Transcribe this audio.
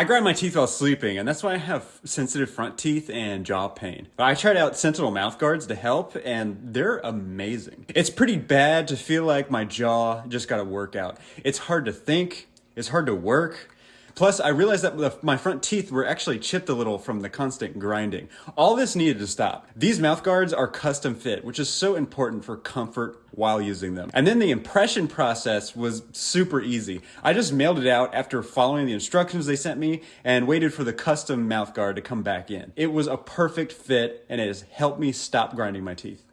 I grind my teeth while sleeping, and that's why I have sensitive front teeth and jaw pain. But I tried out Sentinel Mouthguards to help, and they're amazing. It's pretty bad to feel like my jaw just got a workout. It's hard to think, it's hard to work. Plus, I realized that my front teeth were actually chipped a little from the constant grinding. All this needed to stop. These mouthguards are custom fit, which is so important for comfort while using them. And then the impression process was super easy. I just mailed it out after following the instructions they sent me and waited for the custom mouthguard to come back in. It was a perfect fit, and it has helped me stop grinding my teeth.